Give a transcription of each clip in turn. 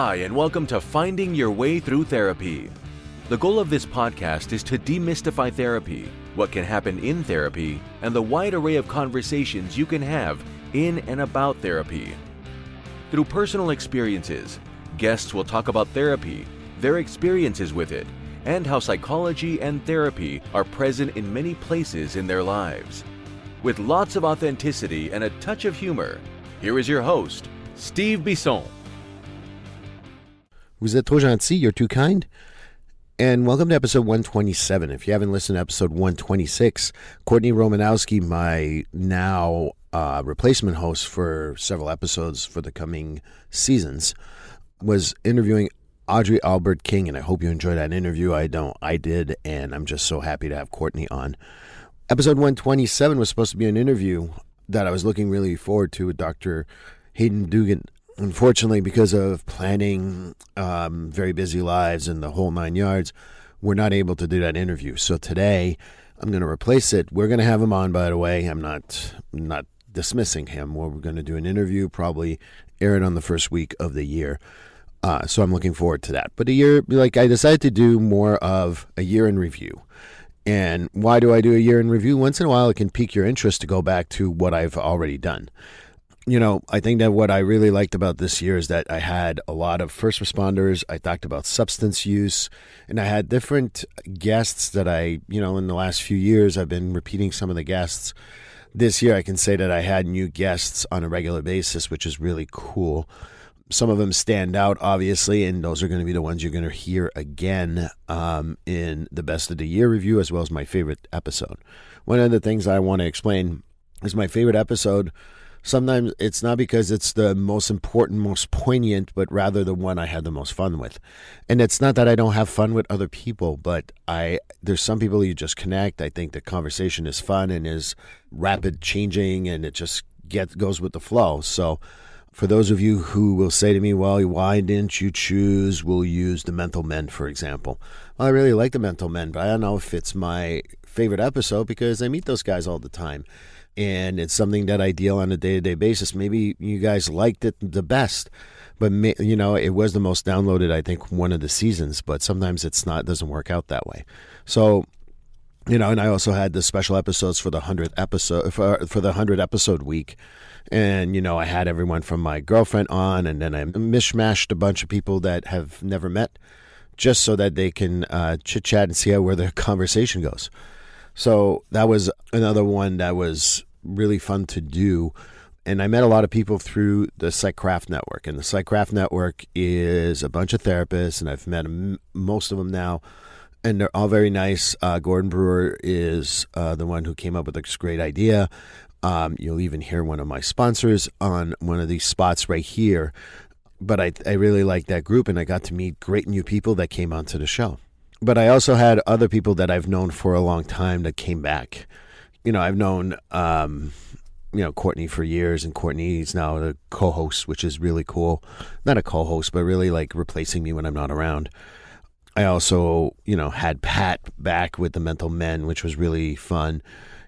Hi, and welcome to Finding Your Way Through Therapy. The goal of this podcast is to demystify therapy, what can happen in therapy, and the wide array of conversations you can have in and about therapy. Through personal experiences, guests will talk about therapy, their experiences with it, and how psychology and therapy are present in many places in their lives. With lots of authenticity and a touch of humor, here is your host, Steve Bisson. Vous êtes trop gentil, you're too kind. And welcome to episode 127. If you haven't listened to episode 126, Courtney Romanowski, my now replacement host for several episodes for the coming seasons, was interviewing Audrey Albert King, and I hope you enjoyed that interview. I did, and I'm just so happy to have Courtney on. Episode 127 was supposed to be an interview that I was looking really forward to with Dr. Hayden Dugan. Unfortunately, because of planning, very busy lives and the whole 9 yards, we're not able to do that interview. So today, I'm going to replace it. We're going to have him on, by the way. I'm not dismissing him. We're going to do an interview, probably air it on the first week of the year. So I'm looking forward to that. But I decided to do more of a year in review. And why do I do a year in review? Once in a while, it can pique your interest to go back to what I've already done. You know, I think that what I really liked about this year is that I had a lot of first responders. I talked about substance use, and I had different guests that in the last few years, I've been repeating some of the guests. This year, I can say that I had new guests on a regular basis, which is really cool. Some of them stand out, obviously, and those are going to be the ones you're going to hear again in the Best of the Year review, as well as my favorite episode. One of the things I want to explain is my favorite episode. Sometimes it's not because it's the most important, most poignant, but rather the one I had the most fun with. And it's not that I don't have fun with other people, but there's some people you just connect. I think the conversation is fun and is rapid changing, and it just goes with the flow. So for those of you who will say to me, well, why didn't you choose, we'll use The Mental Men, for example. Well, I really like The Mental Men, but I don't know if it's my favorite episode because I meet those guys all the time. And it's something that I deal on a day-to-day basis. Maybe you guys liked it the best, but it was the most downloaded, I think, one of the seasons. But sometimes it doesn't work out that way. So, and I also had the special episodes for the 100th episode for the 100 episode week, and I had everyone from my girlfriend on, and then I mishmashed a bunch of people that have never met, just so that they can chit chat and see where the conversation goes. So that was another one that was really fun to do. And I met a lot of people through the PsychCraft Network. And the PsychCraft Network is a bunch of therapists, and I've met most of them now. And they're all very nice. Gordon Brewer is the one who came up with this great idea. You'll even hear one of my sponsors on one of these spots right here. But I really like that group, and I got to meet great new people that came onto the show. But I also had other people that I've known for a long time that came back. I've known, Courtney for years, and Courtney's now the co-host, which is really cool. Not a co-host, but really like replacing me when I'm not around. I also, had Pat back with The Mental Men, which was really fun.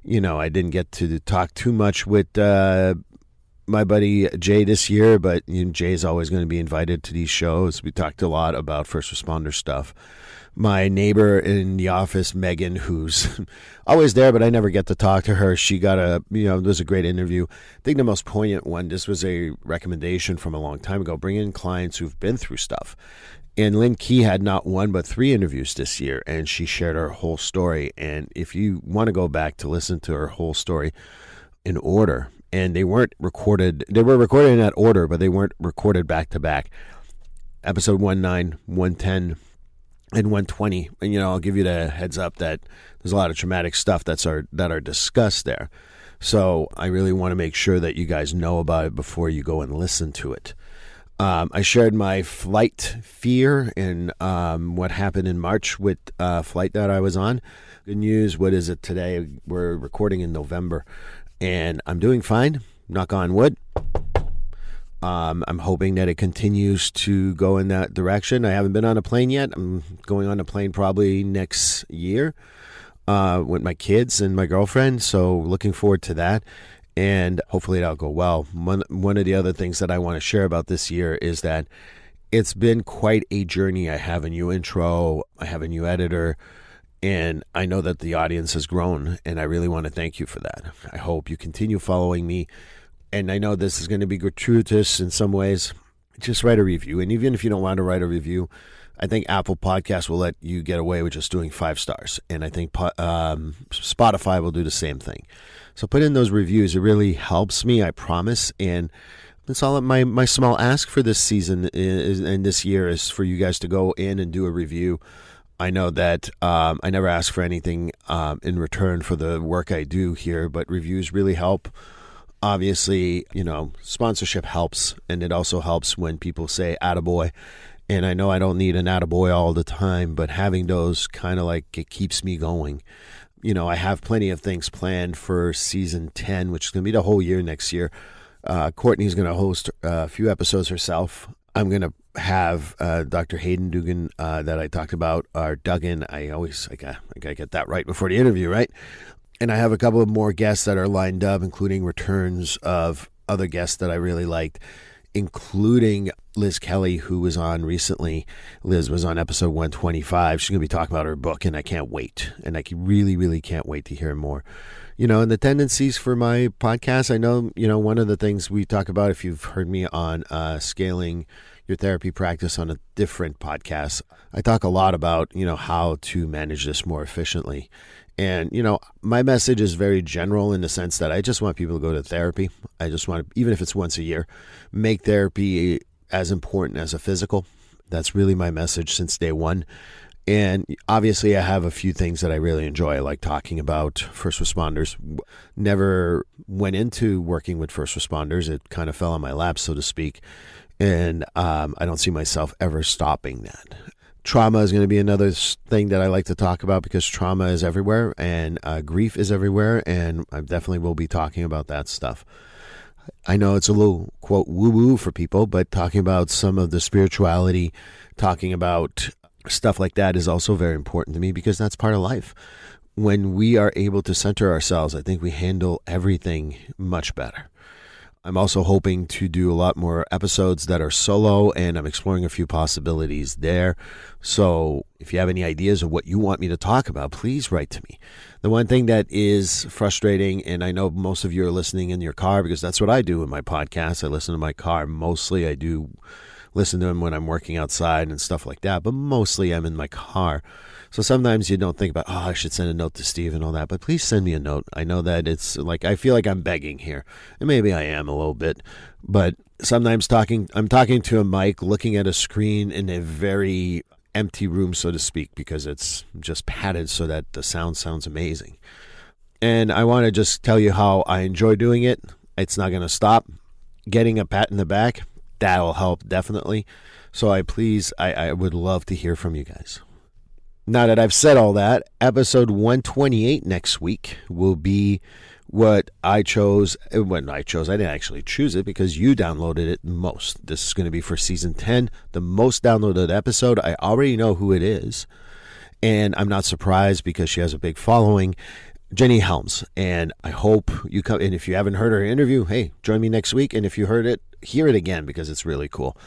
I didn't get to talk too much with my buddy Jay this year, but Jay's always going to be invited to these shows. We talked a lot about first responder stuff. My neighbor in the office, Megan, who's always there, but I never get to talk to her. She got it was a great interview. I think the most poignant one, this was a recommendation from a long time ago, bring in clients who've been through stuff. And Lynn Key had not one, but 3 interviews this year, and she shared her whole story. And if you want to go back to listen to her whole story in order, and they weren't recorded, they were recorded in that order, but they weren't recorded back to back. Episode 19, 110, and 120, and I'll give you the heads up that there's a lot of traumatic stuff that are discussed there. So I really want to make sure that you guys know about it before you go and listen to it. I shared my flight fear and what happened in March with flight that I was on. Good news, what is it today? We're recording in November, and I'm doing fine, knock on wood. I'm hoping that it continues to go in that direction. I haven't been on a plane yet. I'm going on a plane probably next year with my kids and my girlfriend. So looking forward to that. And hopefully that'll go well. One of the other things that I want to share about this year is that It's been quite a journey. I have a new intro, I have a new editor, and I know that the audience has grown, and I really want to thank you for that. I hope you continue following me, and I know this is going to be gratuitous in some ways. Just write a review, and even if you don't want to write a review, I think Apple Podcasts will let you get away with just doing 5 stars, and I think Spotify will do the same thing. So put in those reviews. It really helps me, I promise, and that's all my small ask for this season and this year is for you guys to go in and do a review. I know that I never ask for anything in return for the work I do here, but reviews really help. Obviously, sponsorship helps, and it also helps when people say attaboy. And I know I don't need an attaboy all the time, but having those kind of like it keeps me going. I have plenty of things planned for season 10, which is going to be the whole year next year. Courtney's going to host a few episodes herself. I'm going to have Dr. Hayden Dugan that I talked about, or Duggan. I got to get that right before the interview, right? And I have a couple of more guests that are lined up, including returns of other guests that I really liked, including Liz Kelly, who was on recently. Liz was on episode 125. She's going to be talking about her book, and I can't wait. And I really, really can't wait to hear more. And the tendencies for my podcast, I know, one of the things we talk about, if you've heard me on scaling your therapy practice on a different podcast, I talk a lot about, how to manage this more efficiently. And, my message is very general in the sense that I just want people to go to therapy. I just want to, even if it's once a year, make therapy as important as a physical. That's really my message since day one. And obviously, I have a few things that I really enjoy. I like talking about first responders. Never went into working with first responders. It kind of fell on my lap, so to speak. And I don't see myself ever stopping that. Trauma is going to be another thing that I like to talk about because trauma is everywhere and grief is everywhere. And I definitely will be talking about that stuff. I know it's a little, quote, woo-woo for people, but talking about some of the spirituality, talking about stuff like that is also very important to me because that's part of life. When we are able to center ourselves, I think we handle everything much better. I'm also hoping to do a lot more episodes that are solo, and I'm exploring a few possibilities there. So if you have any ideas of what you want me to talk about, please write to me. The one thing that is frustrating, and I know most of you are listening in your car because that's what I do in my podcast. I listen to my car. Mostly I do listen to them when I'm working outside and stuff like that, but mostly I'm in my car. So sometimes you don't think about, I should send a note to Steve and all that, but please send me a note. I know that it's like, I feel like I'm begging here, and maybe I am a little bit, but sometimes I'm talking to a mic, looking at a screen in a very empty room, so to speak, because it's just padded so that the sound sounds amazing. And I want to just tell you how I enjoy doing it. It's not going to stop. Getting a pat in the back, that'll help definitely. So I would love to hear from you guys. Now that I've said all that, episode 128 next week will be what I chose. When I didn't actually choose it because you downloaded it most. This is going to be for season 10, the most downloaded episode. I already know who it is, and I'm not surprised because she has a big following. Jenny Helms, and I hope you come. And if you haven't heard her interview, hey, join me next week. And if you heard it, hear it again because it's really cool.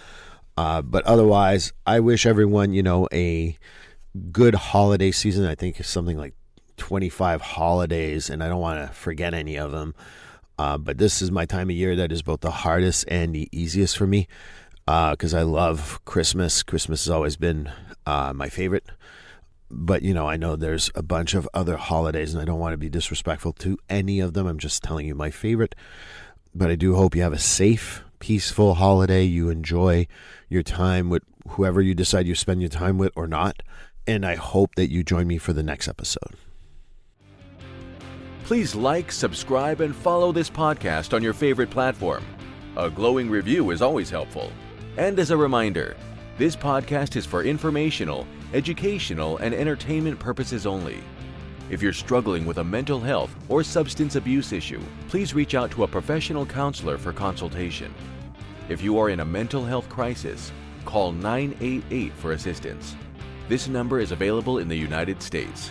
But otherwise, I wish everyone, a good holiday season. I think it's something like 25 holidays, and I don't want to forget any of them. But this is my time of year that is both the hardest and the easiest for me because I love Christmas. Christmas has always been my favorite. But, I know there's a bunch of other holidays, and I don't want to be disrespectful to any of them. I'm just telling you my favorite. But I do hope you have a safe, peaceful holiday. You enjoy your time with whoever you decide you spend your time with or not. And I hope that you join me for the next episode. Please like, subscribe, and follow this podcast on your favorite platform. A glowing review is always helpful. And as a reminder, this podcast is for informational, educational, and entertainment purposes only. If you're struggling with a mental health or substance abuse issue, please reach out to a professional counselor for consultation. If you are in a mental health crisis, call 988 for assistance. This number is available in the United States.